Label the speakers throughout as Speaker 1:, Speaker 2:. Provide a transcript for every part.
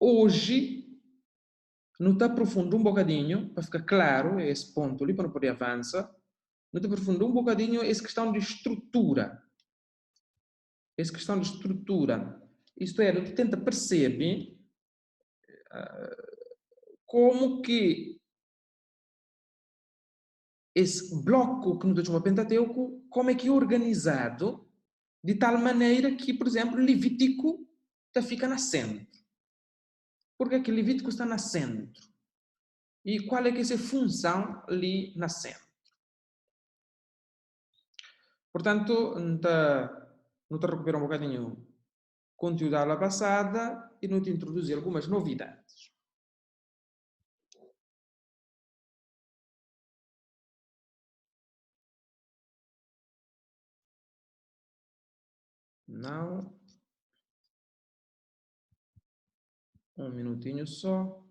Speaker 1: hoje, não te aprofundo um bocadinho, para ficar claro esse ponto ali, para não poder avançar, não te aprofundo um bocadinho essa questão de estrutura. Essa questão de estrutura. Isto é, tu tenta perceber como que esse bloco que nos chama Pentateuco, como é que é organizado de tal maneira que, por exemplo, Levítico fica na centro. Por que Levítico está na centro? E qual é que é essa função ali na centro? Portanto, não te recuperar um bocadinho o conteúdo da aula passada e não te introduzir algumas novidades. Não. Um minutinho só.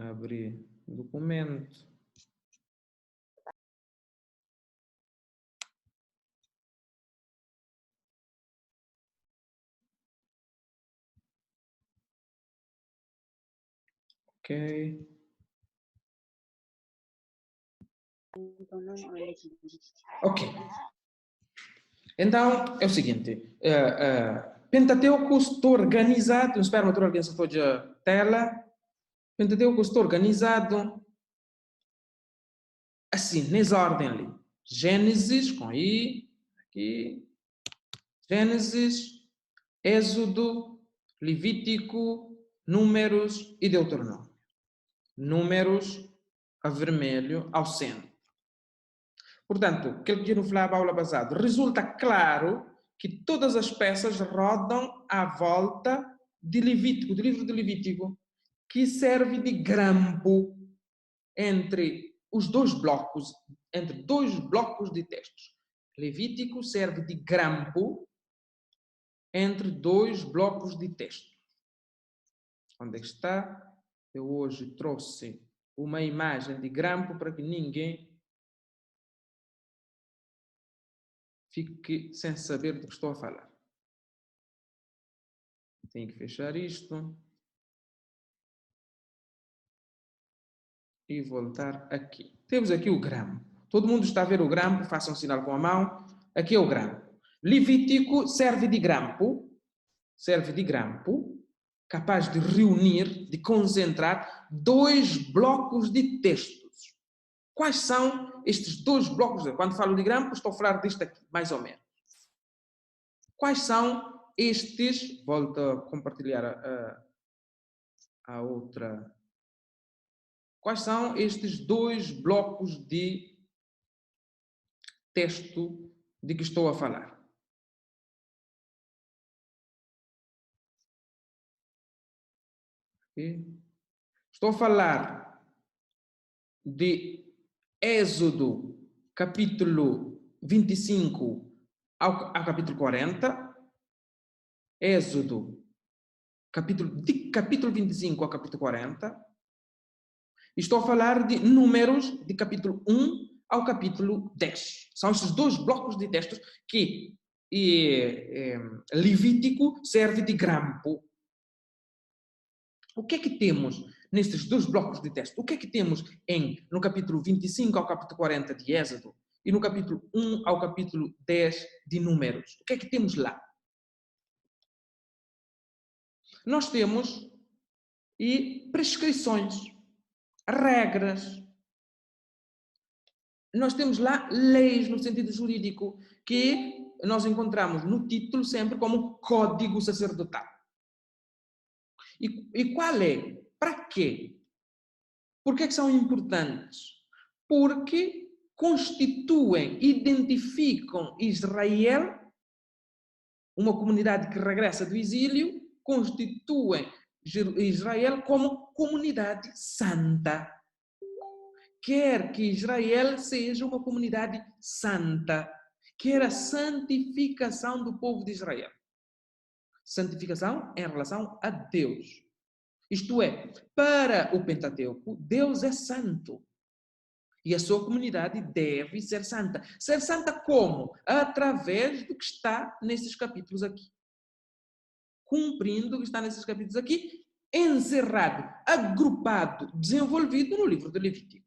Speaker 1: Abrir o documento. Ok. Ok. Então, é o seguinte. Pentateuco está organizado. Espero que a organização toda a tela. Pentateuco está organizado assim, nessa ordem ali. Gênesis, com I, aqui. Gênesis, Êxodo, Levítico, Números e Deuteronômio. Números a vermelho ao centro. Portanto, aquilo que eu falava na aula passada, resulta claro que todas as peças rodam à volta de Levítico, do livro de Levítico, que serve de grampo entre os dois blocos, entre dois blocos de textos. Levítico serve de grampo entre dois blocos de texto. Onde é que está? Eu hoje trouxe uma imagem de grampo para que ninguém fique sem saber do que estou a falar. Tenho que fechar isto. E voltar aqui. Temos aqui o grampo. Todo mundo está a ver o grampo? Façam um sinal com a mão. Aqui é o grampo. Levítico serve de grampo, capaz de reunir, de concentrar dois blocos de textos. Quais são estes dois blocos? Quando falo de grampo, estou a falar disto aqui, mais ou menos. Quais são estes? Volto a compartilhar a outra. Quais são estes dois blocos de texto de que estou a falar? Estou a falar de Êxodo, capítulo 25 ao capítulo 40. Êxodo, capítulo 25 ao capítulo 40. Estou a falar de Números, de capítulo 1 ao capítulo 10. São estes dois blocos de textos que Levítico serve de grampo. O que é que temos nestes dois blocos de texto? O que é que temos no capítulo 25 ao capítulo 40 de Êxodo e no capítulo 1 ao capítulo 10 de Números? O que é que temos lá? Nós temos prescrições, regras. Nós temos lá leis no sentido jurídico que nós encontramos no título sempre como Código Sacerdotal. E qual é? Para quê? Por que são importantes? Porque constituem, identificam Israel, uma comunidade que regressa do exílio, constituem Israel como comunidade santa. Quer que Israel seja uma comunidade santa, quer a santificação do povo de Israel. Santificação em relação a Deus. Isto é, para o Pentateuco, Deus é santo. E a sua comunidade deve ser santa. Ser santa como? Através do que está nesses capítulos aqui. Cumprindo o que está nesses capítulos aqui encerrado, agrupado, desenvolvido no livro de Levítico.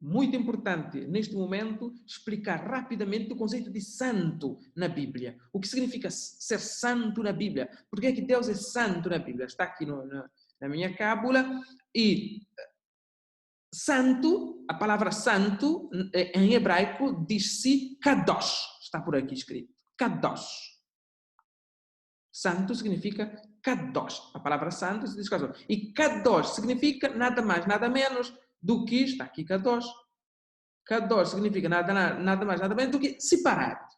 Speaker 1: Muito importante, neste momento, explicar rapidamente o conceito de santo na Bíblia. O que significa ser santo na Bíblia? Porque é que Deus é santo na Bíblia? Está aqui na minha cábula. E santo, a palavra santo, em hebraico, diz-se kadosh. Está por aqui escrito. Kadosh. Santo significa kadosh. A palavra santo se diz kadosh. E kadosh significa nada mais, nada menos do que, está aqui kadosh. Kadosh significa nada mais, nada menos do que separado.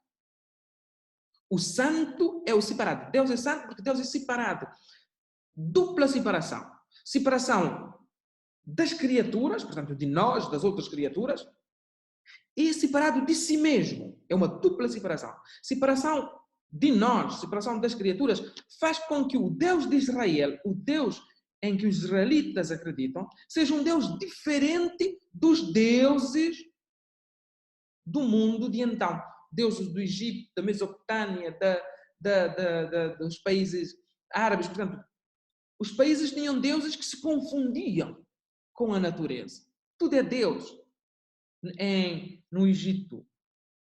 Speaker 1: O santo é o separado. Deus é santo porque Deus é separado. Dupla separação. Separação das criaturas, portanto, de nós, das outras criaturas, e separado de si mesmo. É uma dupla separação. Separação de nós, separação das criaturas, faz com que o Deus de Israel, o Deus em que os israelitas acreditam, seja um Deus diferente dos deuses do mundo de então. Deuses do Egito, da Mesopotâmia, dos países árabes. Portanto, os países tinham deuses que se confundiam com a natureza. Tudo é Deus. No Egito,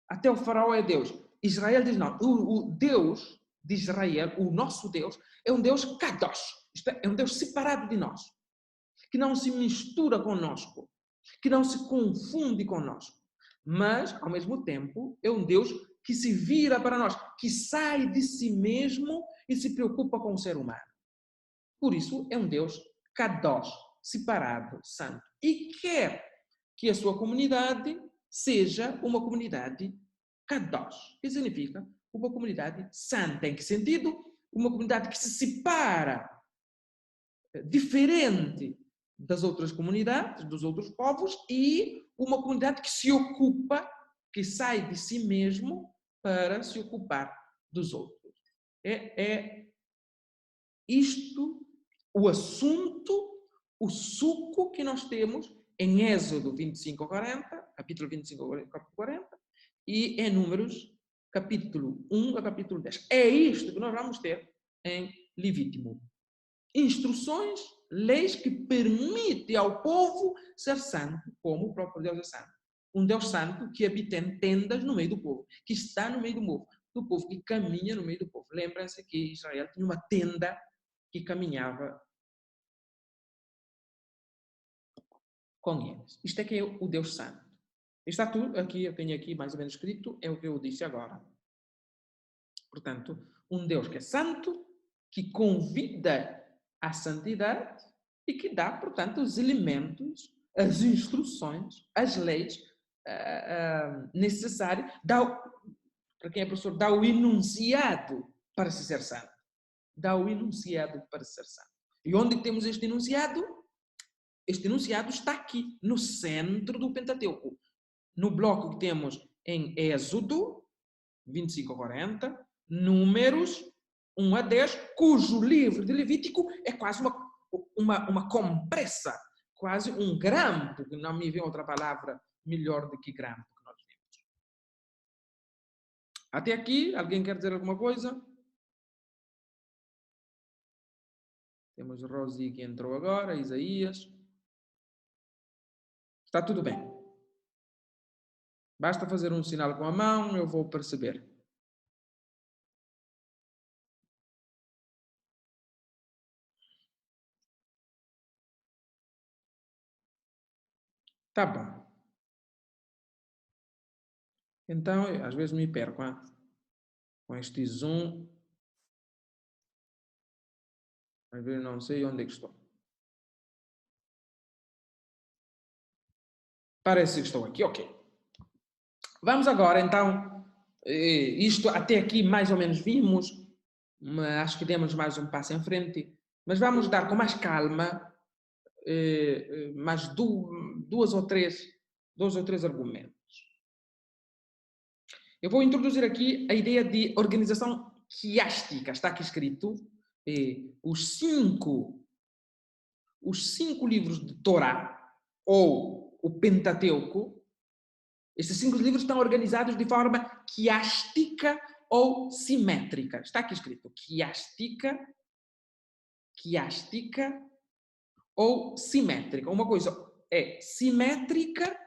Speaker 1: até o faraó é Deus. Israel diz não. O Deus de Israel, o nosso Deus, é um Deus kadosh. Isto é um Deus separado de nós. Que não se mistura conosco. Que não se confunde conosco. Mas, ao mesmo tempo, é um Deus que se vira para nós. Que sai de si mesmo e se preocupa com o ser humano. Por isso, é um Deus kadosh, separado, santo. E quer que a sua comunidade seja uma comunidade kadosh. Que significa uma comunidade santa. Em que sentido? Uma comunidade que se separa, diferente das outras comunidades, dos outros povos, e uma comunidade que se ocupa, que sai de si mesmo para se ocupar dos outros. É isto o assunto, o suco que nós temos em Êxodo 25:40, capítulo 25:40, e em Números, capítulo 1 a capítulo 10. É isto que nós vamos ter em Levítico. Instruções, leis que permitem ao povo ser santo, como o próprio Deus é santo. Um Deus santo que habita em tendas no meio do povo, que está no meio do povo, que caminha no meio do povo. Lembrem-se que Israel tinha uma tenda que caminhava com eles. Isto é que é o Deus Santo. Está tudo aqui, eu tenho aqui mais ou menos escrito, é o que eu disse agora. Portanto, um Deus que é santo, que convida à santidade e que dá, portanto, os elementos, as instruções, as leis necessárias, para quem é professor, dá o enunciado para se ser santo. Dá o enunciado para se ser santo. E onde temos este enunciado? Este enunciado está aqui, no centro do Pentateuco. No bloco que temos em Êxodo, 25:40, Números, 1 a 10, cujo livro de Levítico é quase uma compressa, quase um grampo, que não me vem outra palavra melhor do que grampo que nós vimos. Até aqui, alguém quer dizer alguma coisa? Temos Rosi que entrou agora, Isaías. Está tudo bem. Basta fazer um sinal com a mão, eu vou perceber. Tá bom. Então, às vezes me perco, hein? Com este zoom. Às vezes não sei onde é que estou. Parece que estou aqui, ok. Vamos agora, então, isto até aqui mais ou menos vimos, mas acho que demos mais um passo em frente, mas vamos dar com mais calma mais dois ou três argumentos. Eu vou introduzir aqui a ideia de organização quiástica. Está aqui escrito os cinco livros de Torá, ou o Pentateuco. Estes 5 livros estão organizados de forma quiástica ou simétrica. Está aqui escrito quiástica ou simétrica. Uma coisa é simétrica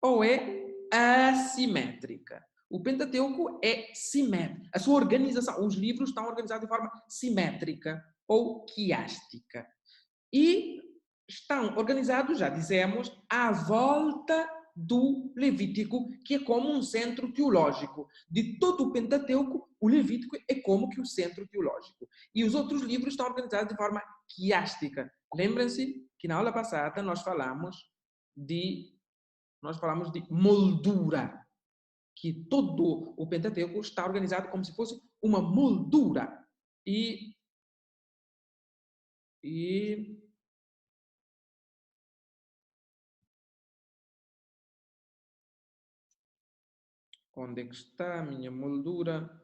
Speaker 1: ou é assimétrica. O Pentateuco é simétrico. A sua organização, os livros estão organizados de forma simétrica ou quiástica. E estão organizados, já dissemos, à volta do Levítico, que é como um centro teológico. De todo o Pentateuco, o Levítico é como que o centro teológico. E os outros livros estão organizados de forma quiástica. Lembrem-se que na aula passada nós falamos de moldura, que todo o Pentateuco está organizado como se fosse uma moldura. E onde é que está a minha moldura?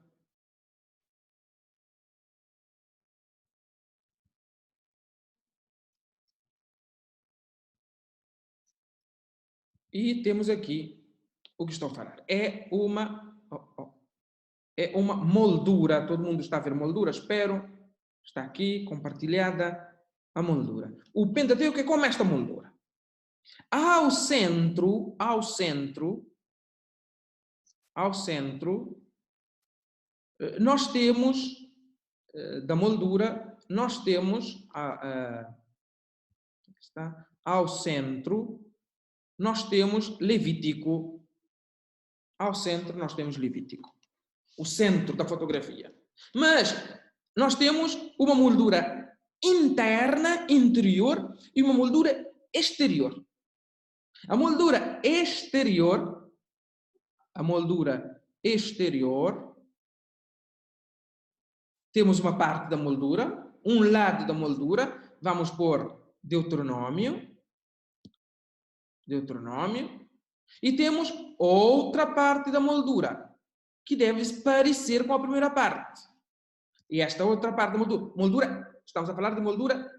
Speaker 1: E temos aqui o que estou a falar. É uma moldura. Todo mundo está a ver moldura? Espero. Está aqui, compartilhada a moldura. O Pentateuco é como esta moldura. Ao centro, nós temos, da moldura, nós temos, ao centro, nós temos Levítico. Ao centro, nós temos Levítico. O centro da fotografia. Mas nós temos uma moldura interna, interior, e uma moldura exterior. A moldura exterior, temos uma parte da moldura, um lado da moldura, vamos pôr Deuteronômio, e temos outra parte da moldura, que deve parecer com a primeira parte. E esta outra parte da moldura, estamos a falar de moldura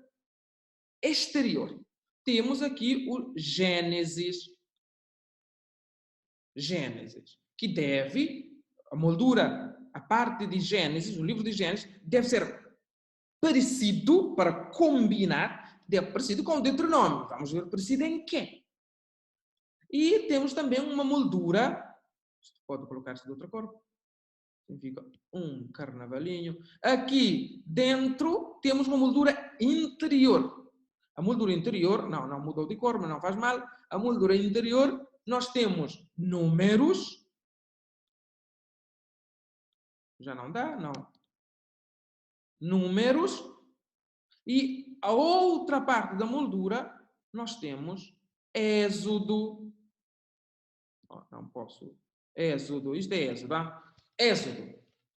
Speaker 1: exterior. Temos aqui o Gênesis, que deve, a moldura, a parte de Gênesis, o livro de Gênesis, deve ser parecido, para combinar, deve parecido com o Deuteronômio. Vamos ver parecido em quê? E temos também uma moldura, pode colocar-se de outra cor, significa um carnavalinho. Aqui dentro temos uma moldura interior. A moldura interior, não mudou de cor, mas não faz mal. A moldura interior, nós temos números. Já não dá, não. Números. E a outra parte da moldura, nós temos Êxodo. Oh, não posso. Êxodo, isto é Êxodo, Êxodo.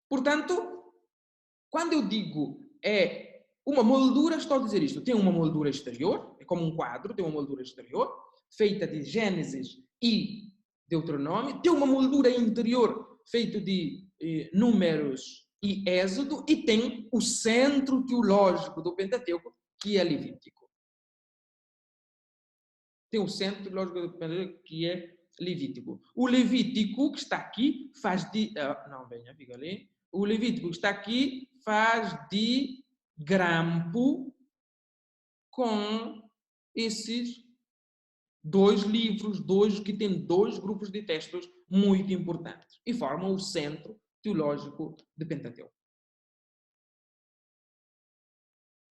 Speaker 1: Portanto, quando eu digo é uma moldura, estou a dizer isto. Tem uma moldura exterior, é como um quadro, tem uma moldura exterior, feita de Gênesis e Deuteronômio. Tem uma moldura interior, feita de Números e Êxodo. E tem o centro teológico do Pentateuco, que é Levítico. Tem o centro teológico do Pentateuco, que é Levítico. O Levítico, que está aqui, faz de... não, venha, fica ali. O Levítico que está aqui faz de grampo com esses dois livros, que têm dois grupos de textos muito importantes e formam o centro teológico de Pentateuco.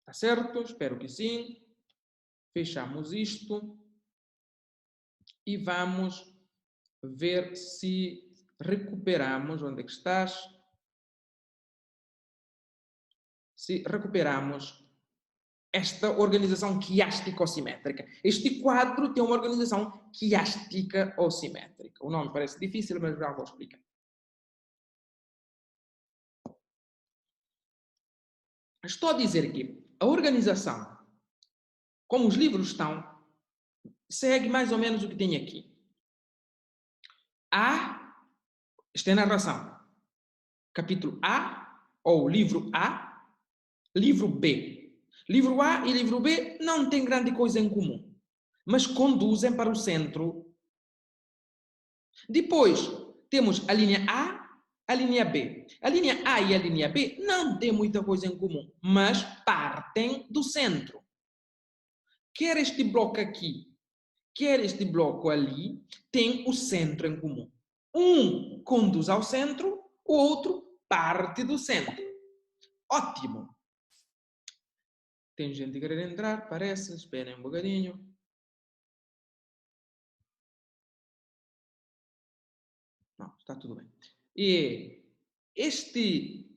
Speaker 1: Está certo? Espero que sim. Fechamos isto e vamos ver se recuperamos. Onde é que estás? Se recuperamos esta organização quiástica ou simétrica. Este quadro tem uma organização quiástica ou simétrica. O nome parece difícil, mas já vou explicar. Estou a dizer que a organização, como os livros estão, segue mais ou menos o que tem aqui. A, esta é a narração. Capítulo A, ou livro A, livro B. Livro A e livro B não têm grande coisa em comum, mas conduzem para o centro. Depois, temos a linha A, a linha B. A linha A e a linha B não têm muita coisa em comum, mas partem do centro. Quer este bloco aqui, quer este bloco ali, tem o centro em comum. Um conduz ao centro, o outro parte do centro. Ótimo! Tem gente que quer entrar, parece. Esperem um bocadinho. Não, está tudo bem. E este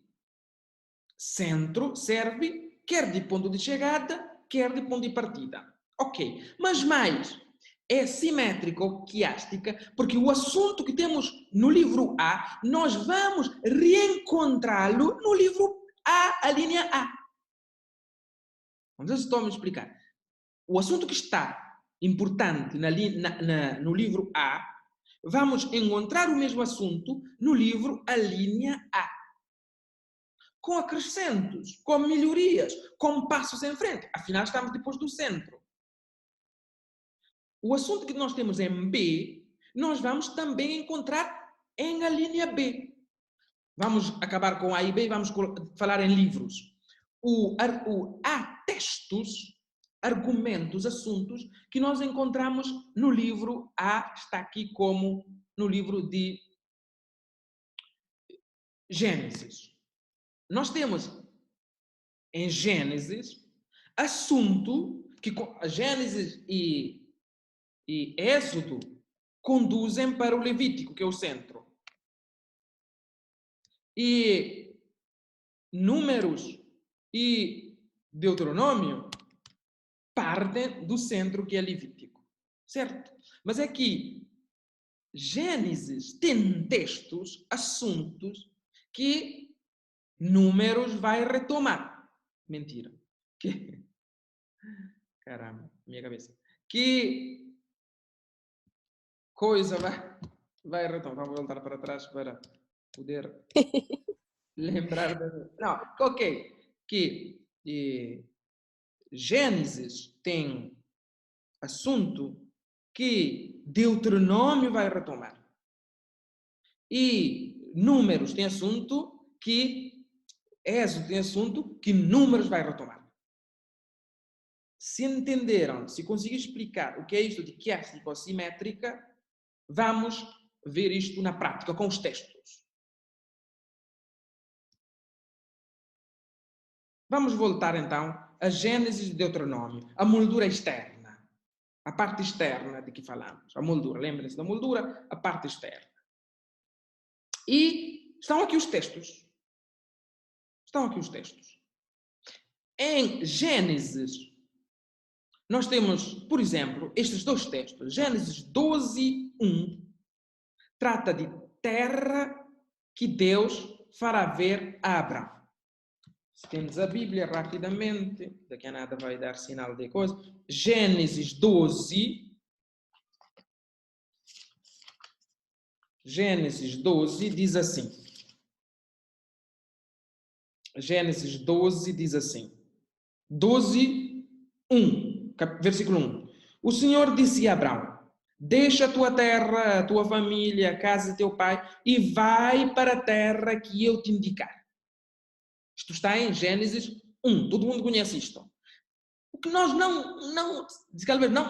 Speaker 1: centro serve quer de ponto de chegada, quer de ponto de partida. Ok, mas mais, é simétrica ou quiástica, porque o assunto que temos no livro A, nós vamos reencontrá-lo no livro A, a linha A. Vamos ver se estou a me explicar. O assunto que está importante no livro A, vamos encontrar o mesmo assunto no livro A linha A. Com acrescentos, com melhorias, com passos em frente. Afinal, estamos depois do centro. O assunto que nós temos em B, nós vamos também encontrar em a linha B. Vamos acabar com A e B e vamos falar em livros. Há textos, argumentos, assuntos que nós encontramos no livro A, está aqui como no livro de Gênesis. Nós temos em Gênesis assunto que Gênesis e Êxodo conduzem para o Levítico, que é o centro. E Números e Deuteronômio partem do centro, que é Levítico. Certo? Mas é que Gênesis tem textos, assuntos que Números vai retomar. Mentira. Caramba, minha cabeça. Que coisa vai retomar. Vamos voltar para trás para poder lembrar. Não, ok. Que Gênesis tem assunto que Deuteronômio vai retomar. E Números tem assunto que Êxodo tem assunto que Números vai retomar. Se entenderam, se conseguir explicar o que é isto de quiástica ou simétrica, vamos ver isto na prática, com os textos. Vamos voltar então a Gênesis e Deuteronômio, a moldura externa, a parte externa de que falamos, a moldura, lembrem-se da moldura, a parte externa. E estão aqui os textos. Estão aqui os textos. Em Gênesis, nós temos, por exemplo, estes dois textos. Gênesis 12, 1, trata de terra que Deus fará ver a Abraão. Se temos a Bíblia rapidamente, daqui a nada vai dar sinal de coisa. Gênesis 12. Gênesis 12 diz assim. Gênesis 12 diz assim. 12, 1, versículo 1. O Senhor disse a Abraão: deixa a tua terra, a tua família, a casa de teu pai e vai para a terra que eu te indicar. Isto está em Gênesis 1. Todo mundo conhece isto. O que nós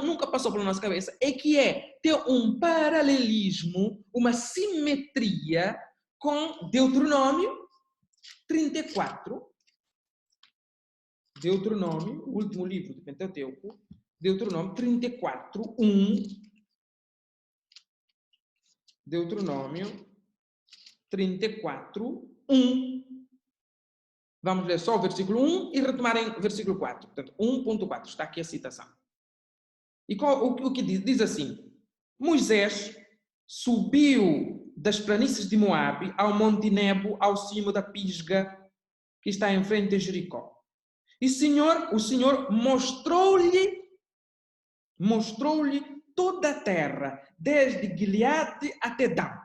Speaker 1: nunca passou pela nossa cabeça é que ter um paralelismo, uma simetria com Deuteronômio 34. Deuteronômio, o último livro do Pentateuco, Deuteronômio 34, 1. Deuteronômio 34, 1. Vamos ler só o versículo 1 e retomar em versículo 4. Portanto, 1.4, está aqui a citação. E o que diz? Diz assim: Moisés subiu das planícies de Moabe ao Monte Nebo, ao cimo da Pisga, que está em frente de Jericó. E o Senhor mostrou-lhe toda a terra, desde Gileade até Dan.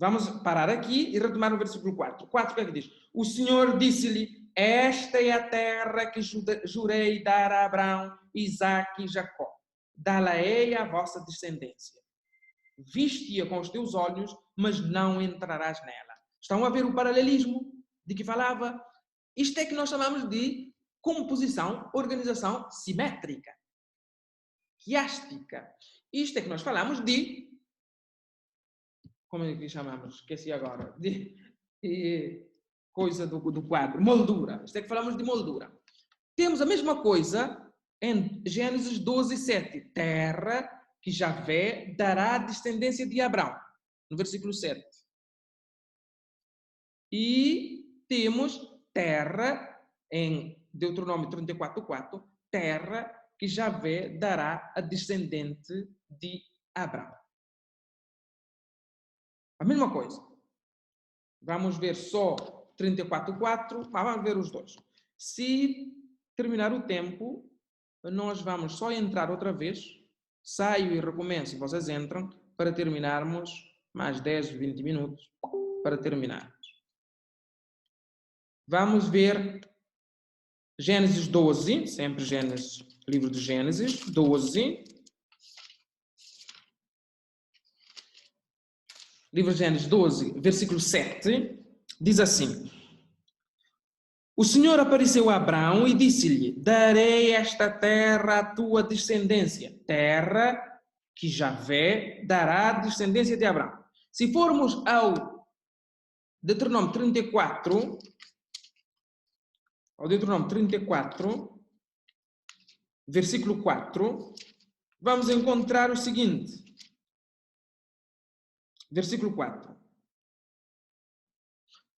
Speaker 1: Vamos parar aqui e retomar o versículo 4. 4, o que é que diz? O Senhor disse-lhe: esta é a terra que jurei dar a Abraão, Isaque e Jacó. Dá-la-ei à vossa descendência. Viste-a com os teus olhos, mas não entrarás nela. Estão a ver o paralelismo de que falava? Isto é que nós chamamos de composição, organização simétrica, quiástica. Isto é que nós falamos de... Como é que chamamos? Esqueci agora. De coisa do quadro. Moldura. Isto é que falamos de moldura. Temos a mesma coisa em Gênesis 12:7. Terra que Javé dará à descendência de Abraão. No versículo 7. E temos terra em Deuteronômio 34:4. Terra que Javé dará a descendente de Abraão. A mesma coisa. Vamos ver só 34:4. Vamos ver os dois. Se terminar o tempo, nós vamos só entrar outra vez. Saio e recomeço e vocês entram para terminarmos mais 10, 20 minutos para terminarmos. Vamos ver Gênesis 12, sempre Gênesis, livro de Gênesis 12. Livro de Gênesis 12, versículo 7, diz assim: O Senhor apareceu a Abraão e disse-lhe: Darei esta terra à tua descendência, terra que Javé dará à descendência de Abraão. Se formos ao Deuteronômio 34, versículo 4, vamos encontrar o seguinte. Versículo 4.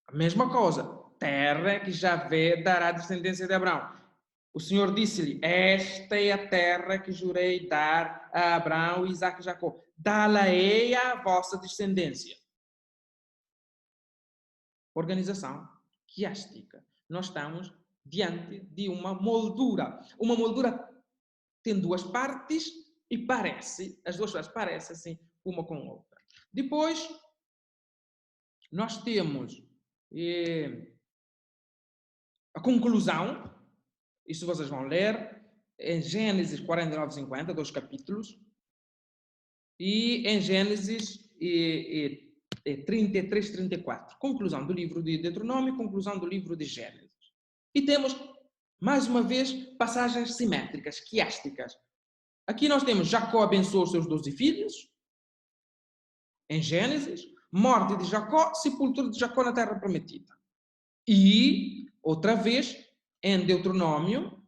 Speaker 1: A mesma coisa. Terra que Javé dará à descendência de Abraão. O Senhor disse-lhe: Esta é a terra que jurei dar a Abraão, Isaque e Jacó. Dá-la-ei à vossa descendência. Organização quiástica. Nós estamos diante de uma moldura. Uma moldura tem duas partes e as duas partes parecem assim uma com a outra. Depois, nós temos a conclusão. Isso vocês vão ler em Gênesis 49:50, 2 capítulos, e em Gênesis 33:34. Conclusão do livro de Deuteronômio, conclusão do livro de Gênesis. E temos, mais uma vez, passagens simétricas, quiásticas. Aqui nós temos Jacó abençoou os seus 12 filhos, em Gênesis, morte de Jacó, sepultura de Jacó na terra prometida. E, outra vez, em Deuteronômio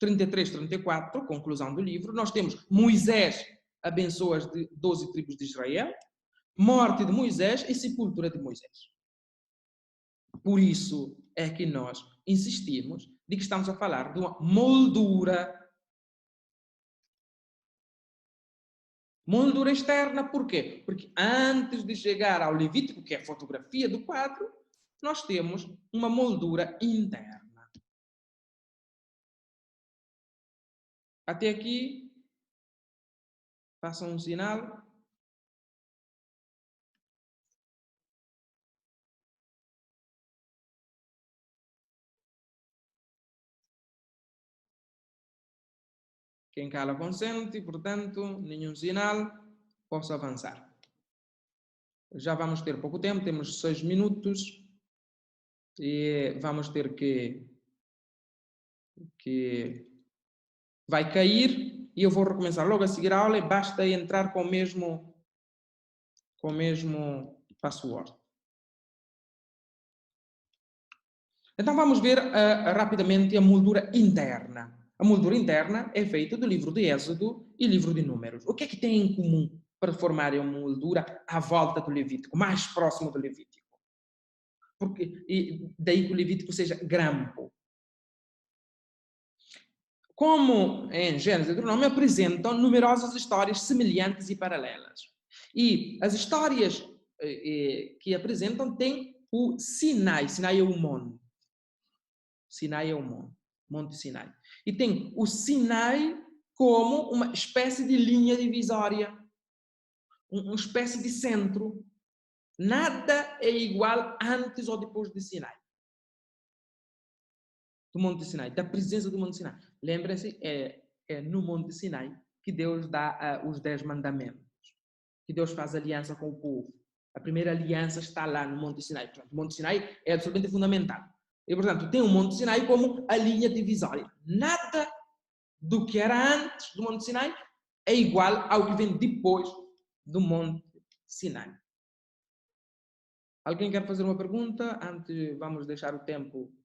Speaker 1: 33:34, conclusão do livro, nós temos Moisés abençoa as 12 tribos de Israel, morte de Moisés e sepultura de Moisés. Por isso é que nós insistimos de que estamos a falar de uma moldura. Moldura externa, por quê? Porque antes de chegar ao Levítico, que é a fotografia do quadro, nós temos uma moldura interna. Até aqui, façam um sinal. Quem cala consente, portanto, nenhum sinal, posso avançar. Já vamos ter pouco tempo, temos 6 minutos e vamos ter que vai cair e eu vou recomeçar logo a seguir a aula e basta entrar com o mesmo password. Então vamos ver rapidamente a moldura interna. A moldura interna é feita do livro de Êxodo e livro de Números. O que é que tem em comum para formarem uma moldura à volta do Levítico, mais próximo do Levítico? E daí que o Levítico seja grampo. Como em Gênesis e Deuteronômio apresentam numerosas histórias semelhantes e paralelas. E as histórias que apresentam têm o Sinai. Sinai é o monte. Sinai é o monte. Monte Sinai. E tem o Sinai como uma espécie de linha divisória. Uma espécie de centro. Nada é igual antes ou depois de Sinai. Do Monte Sinai, da presença do Monte Sinai. Lembrem-se, é no Monte Sinai que Deus dá os 10 mandamentos. Que Deus faz aliança com o povo. A primeira aliança está lá no Monte Sinai. Portanto, o Monte Sinai é absolutamente fundamental. E, portanto, tem o Monte Sinai como a linha divisória. Nada do que era antes do Monte Sinai é igual ao que vem depois do Monte Sinai. Alguém quer fazer uma pergunta? Antes, vamos deixar o tempo.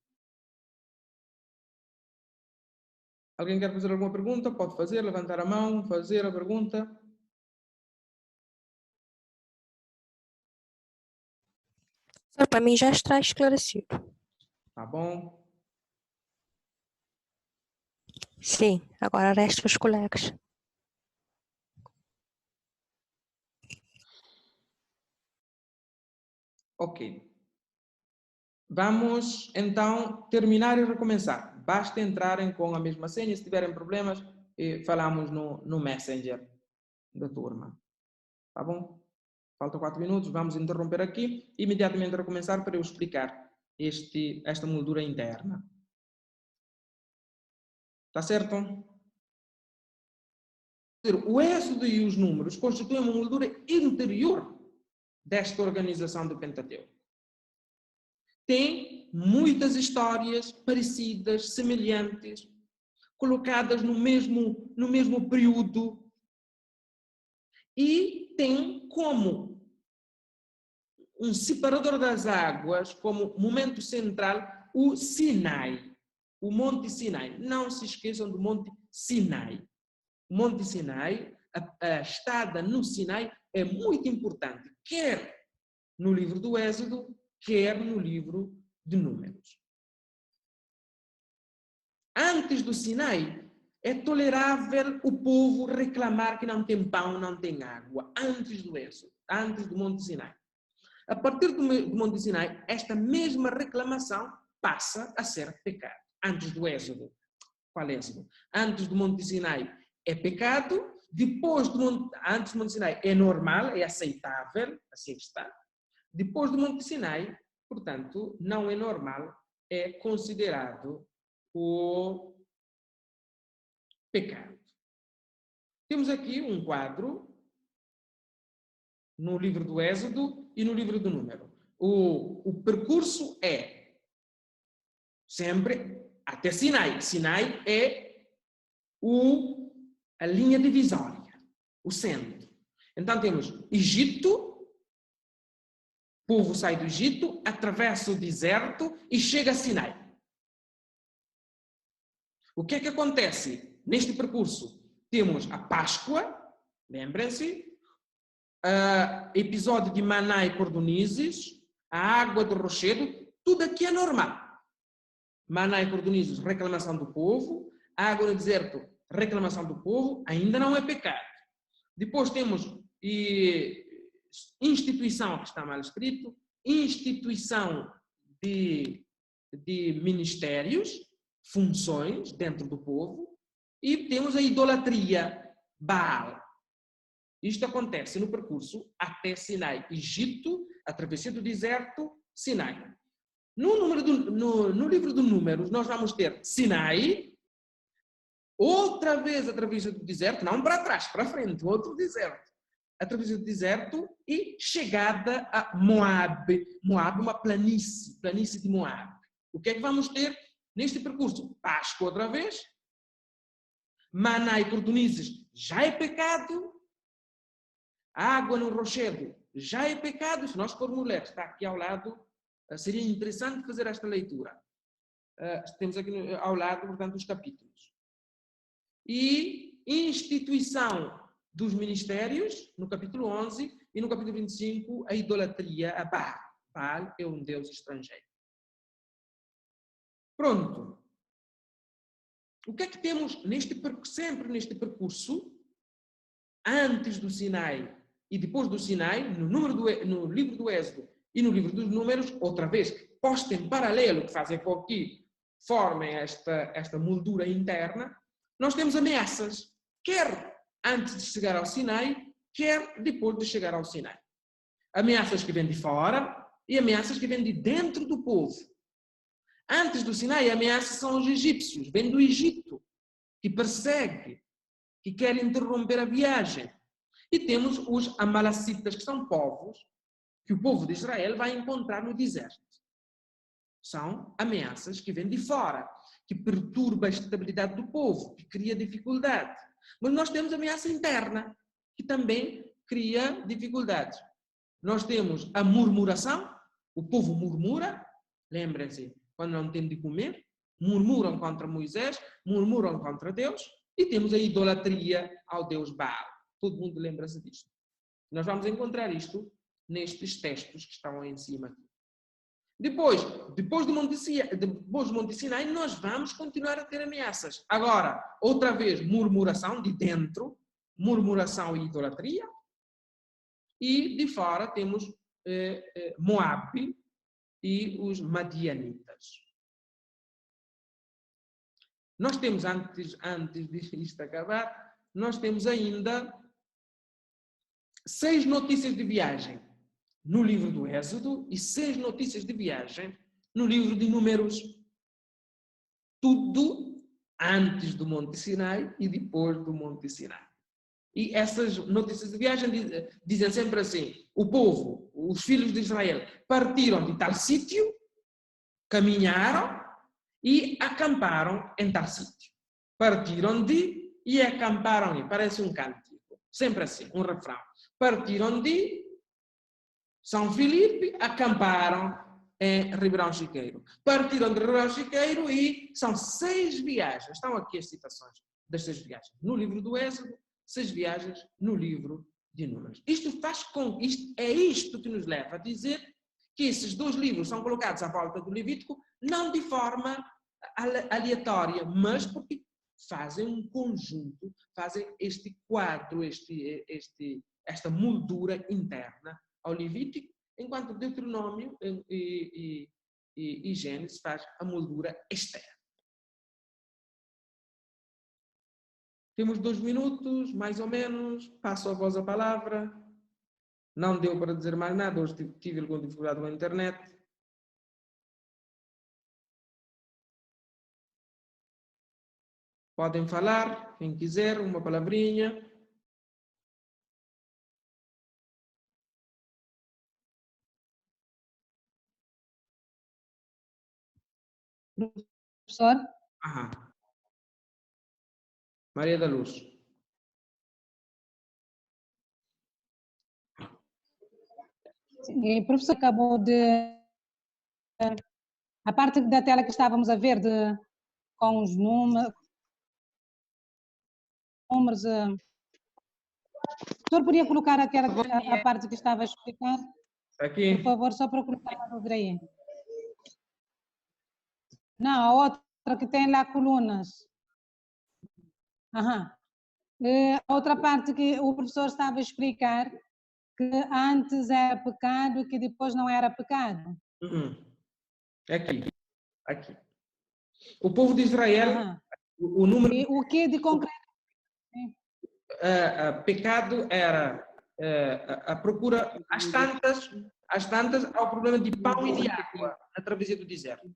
Speaker 1: Alguém quer fazer alguma pergunta? Pode fazer, levantar a mão, fazer a pergunta.
Speaker 2: Para mim já está esclarecido.
Speaker 1: Tá bom?
Speaker 2: Sim, agora resta os colegas.
Speaker 1: Ok. Vamos, então, terminar e recomeçar. Basta entrarem com a mesma senha. Se tiverem problemas, falamos no Messenger da turma. Tá bom? Faltam 4 minutos. Vamos interromper aqui e imediatamente recomeçar para eu explicar esta moldura interna. Tá certo? O Êxodo e os números constituem uma moldura interior desta organização do Pentateuco. Tem muitas histórias parecidas, semelhantes, colocadas no mesmo período, e tem como um separador das águas, como momento central, o Sinai, o Monte Sinai. Não se esqueçam do Monte Sinai. O Monte Sinai, a estada no Sinai é muito importante, quer no livro do Êxodo, quer no livro de Números. Antes do Sinai, é tolerável o povo reclamar que não tem pão, não tem água. Antes do Êxodo, antes do Monte Sinai. A partir do Monte Sinai, esta mesma reclamação passa a ser pecado. Antes do Êxodo. Qual Êxodo? Antes do Monte Sinai é pecado. Antes do Monte Sinai é normal, é aceitável, assim está. Depois do Monte Sinai, portanto, não é normal, é considerado o pecado. Temos aqui um quadro no livro do Êxodo e no livro do Número. O percurso é sempre até Sinai. Sinai é a linha divisória, o centro. Então temos Egito, o povo sai do Egito, atravessa o deserto e chega a Sinai. O que é que acontece neste percurso? Temos a Páscoa, lembrem-se, episódio de Maná e Cordonizes, a água do rochedo, tudo aqui é normal. Maná e Cordonizes, reclamação do povo, a água no deserto, reclamação do povo, ainda não é pecado. Depois temos instituição, que está mal escrito, instituição de ministérios, funções dentro do povo, e temos a idolatria, Baal. Isto acontece no percurso até Sinai, Egito, a travessia do deserto, Sinai. No livro de Números, nós vamos ter Sinai, outra vez a travessia do deserto, não para trás, para frente, outro deserto. A travessia do deserto e chegada a Moab. Moab, uma planície de Moab. O que é que vamos ter neste percurso? Páscoa outra vez. Maná e Cordonizes já é pecado. A água no rochedo já é pecado. Se nós formos ler, está aqui ao lado, seria interessante fazer esta leitura. Temos aqui ao lado, portanto, os capítulos. E instituição dos ministérios, no capítulo 11, e no capítulo 25, a idolatria a Baal. Baal é um deus estrangeiro. Pronto. O que é que temos sempre neste percurso, antes do Sinai e depois do Sinai, no livro do Êxodo e no livro dos Números, outra vez, posto em paralelo, que fazem com que formem esta moldura interna, nós temos ameaças, quer antes de chegar ao Sinai, quer depois de chegar ao Sinai. Ameaças que vêm de fora e ameaças que vêm de dentro do povo. Antes do Sinai, ameaças são os egípcios, vêm do Egito, que persegue, que quer interromper a viagem. E temos os amalacitas, que são povos que o povo de Israel vai encontrar no deserto. São ameaças que vêm de fora, que perturbam a estabilidade do povo, que cria dificuldade. Mas nós temos ameaça interna, que também cria dificuldades. Nós temos a murmuração, o povo murmura, lembrem-se, quando não tem de comer, murmuram contra Moisés, murmuram contra Deus, e temos a idolatria ao Deus Baal. Todo mundo lembra-se disto. Nós vamos encontrar isto nestes textos que estão aí em cima aqui. Depois do Monte Sinai, nós vamos continuar a ter ameaças. Agora, outra vez, murmuração de dentro, murmuração e idolatria. E de fora temos Moabe e os Madianitas. Nós temos, antes disto acabar, nós temos ainda 6 notícias de viagem no livro do Êxodo e 6 notícias de viagem no livro de Números. Tudo antes do Monte Sinai e depois do Monte Sinai. E essas notícias de viagem dizem sempre assim: o povo, os filhos de Israel, partiram de tal sítio, caminharam e acamparam em tal sítio. Partiram de e acamparam em. Parece um cântico. Sempre assim, um refrão. Partiram de São Filipe, acamparam em Ribeirão Chiqueiro. Partiram de Ribeirão Chiqueiro e são 6 viagens. Estão aqui as citações das 6 viagens. No livro do Êxodo, 6 viagens no livro de Números. É isto que nos leva a dizer que esses 2 livros são colocados à volta do Levítico, não de forma aleatória, mas porque fazem um conjunto, fazem este quadro, esta moldura interna ao Levítico, enquanto Deuteronômio e Gênesis faz a moldura externa. Temos 2 minutos, mais ou menos. Passo a vós a palavra. Não deu para dizer mais nada. Hoje tive alguma dificuldade com a internet. Podem falar, quem quiser, uma palavrinha.
Speaker 3: Professor?
Speaker 1: Maria da Luz.
Speaker 3: Sim, o professor acabou de... A parte da tela que estávamos a ver com os números... O professor podia colocar a parte que estava a explicar?
Speaker 1: Aqui.
Speaker 3: Por favor, só para colocar a dúvida aí. Não, a outra que tem lá colunas. A outra parte que o professor estava a explicar, que antes era pecado e que depois não era pecado.
Speaker 1: Aqui. O povo de Israel, o número...
Speaker 3: E o que de concreto?
Speaker 1: Pecado era a procura, às tantas, ao problema de pão e de água na travessia do deserto.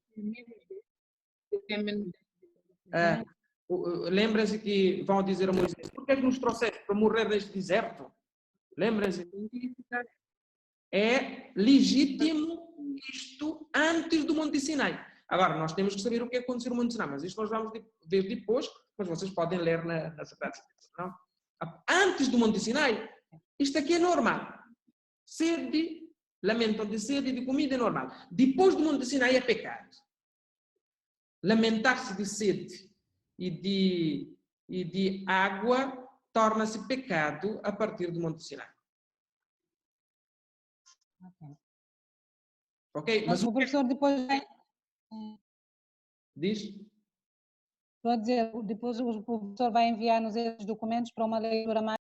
Speaker 1: Lembra-se que vão dizer a Moisés: por que nos trouxeste para morrer neste deserto? Lembra-se? É legítimo isto antes do Monte Sinai. Agora, nós temos que saber o que aconteceu no Monte Sinai, mas isto nós vamos ver depois, mas vocês podem ler na Sagrada Escritura. Antes do Monte Sinai, isto aqui é normal. Sede, lamentam de sede e de comida é normal. Depois do Monte Sinai é pecado. Lamentar-se de sede e de água torna-se pecado a partir do Monte Sinai. Ok?
Speaker 3: Mas o professor depois vai...
Speaker 1: Diz?
Speaker 3: Estou a dizer, depois o professor vai enviar-nos esses documentos para uma leitura mais